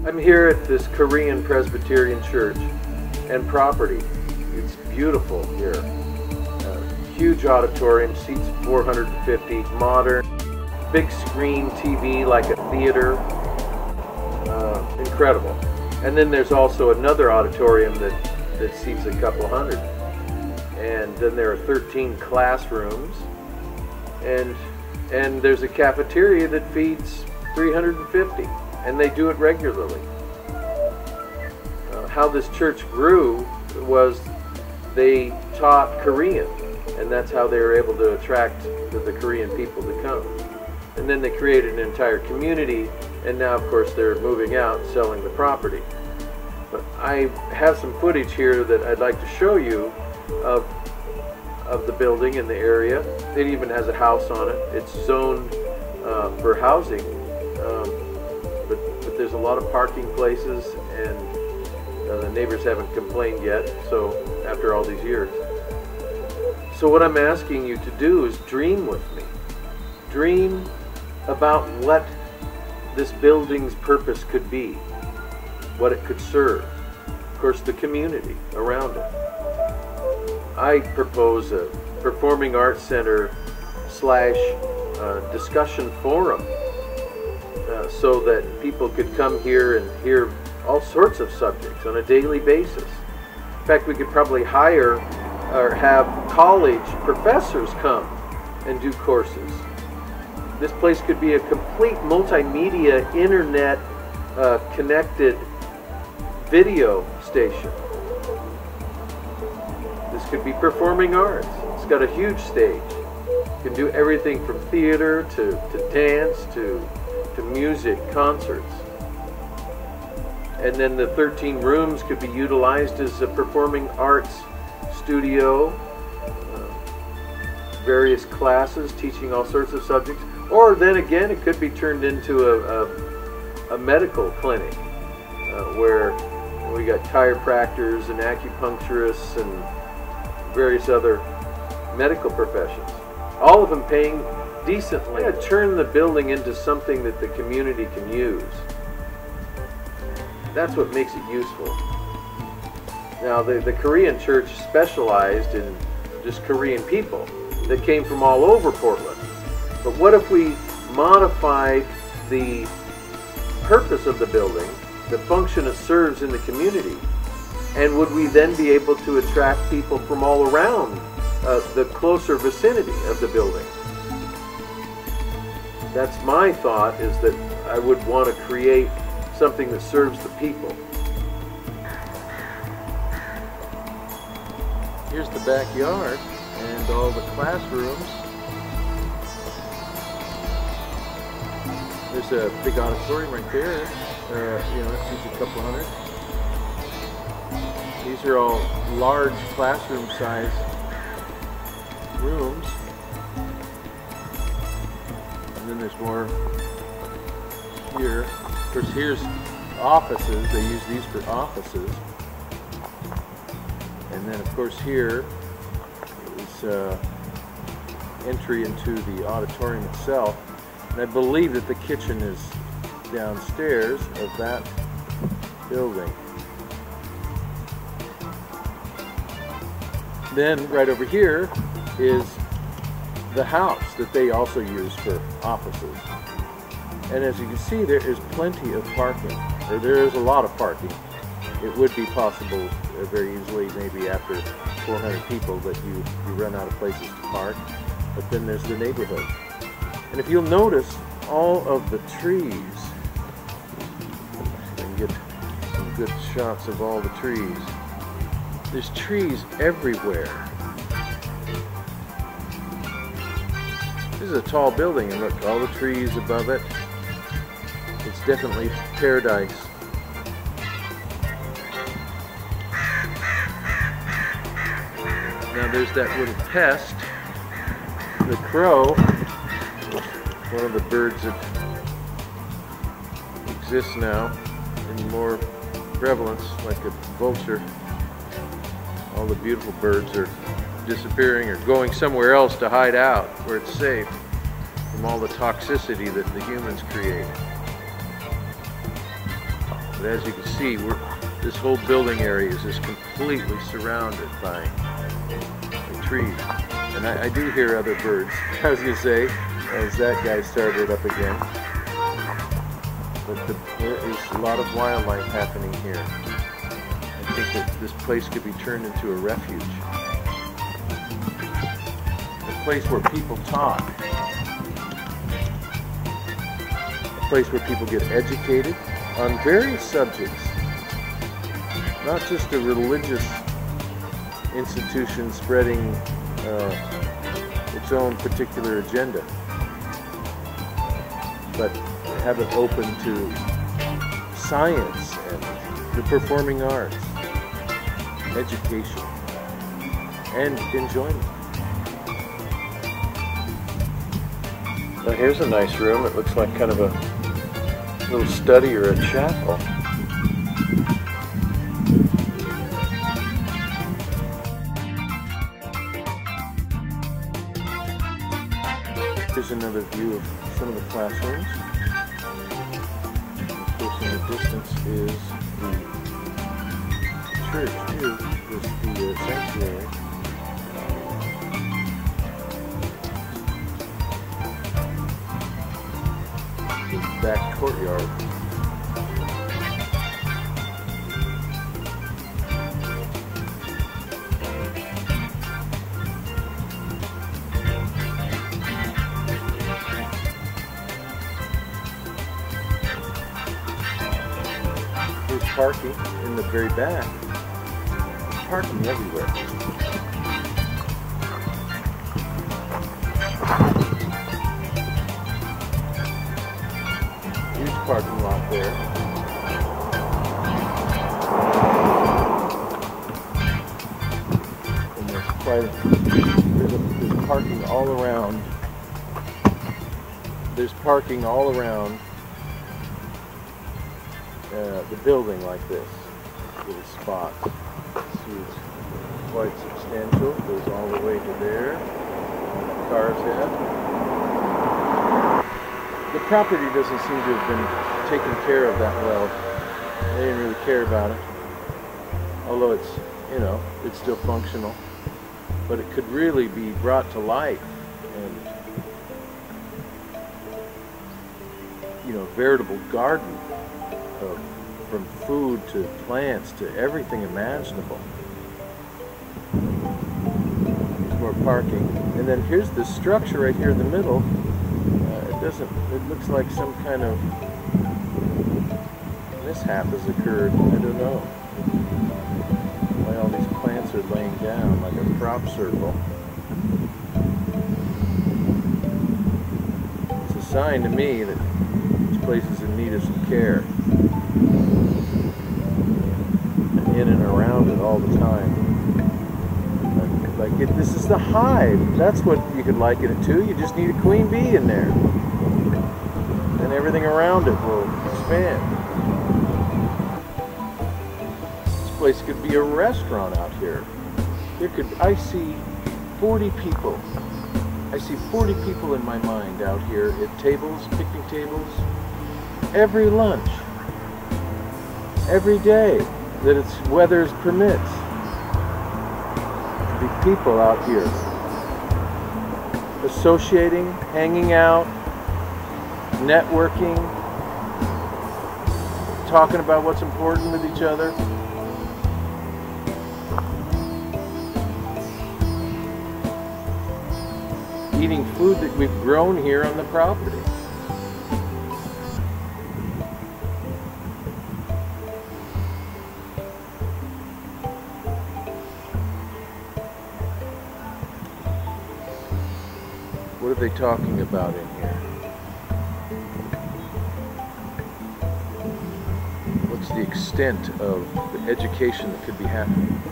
I'm here at this Korean Presbyterian church and property. It's beautiful here. Huge auditorium, seats 450, modern, big screen TV like a theater. Incredible. And then there's also another auditorium that seats a couple hundred. And then there are 13 classrooms. And there's a cafeteria that feeds 350. And they do it regularly. How this church grew was they taught Korean, and that's how they were able to attract the Korean people to come. And then they created an entire community, and now of course they're moving out and selling the property. But I have some footage here that I'd like to show you of the building in the area. It even has a house on it. It's zoned for housing. But there's a lot of parking places, and the neighbors haven't complained yet, so after all these years. So what I'm asking you to do is dream with me. Dream about what this building's purpose could be, what it could serve. Of course, the community around it. I propose a performing arts center / discussion forum, so that people could come here and hear all sorts of subjects on a daily basis. In fact, we could probably hire or have college professors come and do courses. This place could be a complete multimedia, internet connected video station. This could be performing arts. It's got a huge stage. You can do everything from theater to dance to music, concerts. And then the 13 rooms could be utilized as a performing arts studio, various classes teaching all sorts of subjects. Or then again, it could be turned into a medical clinic where we got chiropractors and acupuncturists and various other medical professions, all of them paying decently. Turn the building into something that the community can use. That's what makes it useful. Now, the Korean church specialized in just Korean people that came from all over Portland. But what if we modified the purpose of the building, the function it serves in the community, and would we then be able to attract people from all around the closer vicinity of the building? That's my thought, is that I would want to create something that serves the people. Here's the backyard and all the classrooms. There's a big auditorium right there. That seats a couple hundred. These are all large classroom size rooms. And then there's more here. Of course, here's offices. They use these for offices. And then, of course, here is entry into the auditorium itself. And I believe that the kitchen is downstairs of that building. Then, right over here is the house that they also use for offices. And as you can see, there is plenty of parking, or there is a lot of parking. It would be possible very easily, maybe after 400 people, that you run out of places to park. But then there's the neighborhood. And if you'll notice, all of the trees, and get some good shots of all the trees. There's trees everywhere. This is a tall building, and look, all the trees above it. It's definitely paradise. Now there's that little pest, the crow, one of the birds that exists now in more prevalence, like a vulture. All the beautiful birds are disappearing or going somewhere else to hide out where it's safe from all the toxicity that the humans create. But as you can see, this whole building area is just completely surrounded by trees. And I do hear other birds, I was going to say, as that guy started up again. But there is a lot of wildlife happening here. I think that this place could be turned into a refuge. A place where people talk. A place where people get educated on various subjects. Not just a religious institution spreading its own particular agenda, but have it open to science and the performing arts, education, and enjoyment. Now here's a nice room. It looks like kind of a little study or a chapel. Here's another view of some of the classrooms. Of course, in the distance is the church too, the sanctuary. The back courtyard. There's parking in the very back. There's parking everywhere. Huge parking lot there. And there's parking all around. There's parking all around the building like this, little spot. It's huge, quite substantial. Goes all the way to there. Cars head. The property doesn't seem to have been taken care of that well. They didn't really care about it. Although it's, you know, it's still functional. But it could really be brought to life and, you know, veritable garden of, from food to plants to everything imaginable. There's more parking. And then here's this structure right here in the middle. It looks like some kind of mishap has occurred. I don't know why all these plants are laying down like a crop circle. It's a sign to me that this place is in need of some care. And in and around it all the time. This is the hive. That's what you could liken it to. You just need a queen bee in there. And everything around it will expand. This place could be a restaurant out here. I see 40 people. I see 40 people in my mind out here at tables, picnic tables, every lunch, every day that its weather permits. Be people out here associating, hanging out, networking, talking about what's important with each other. Eating food that we've grown here on the property. What are they talking about in here? What's the extent of the education that could be happening?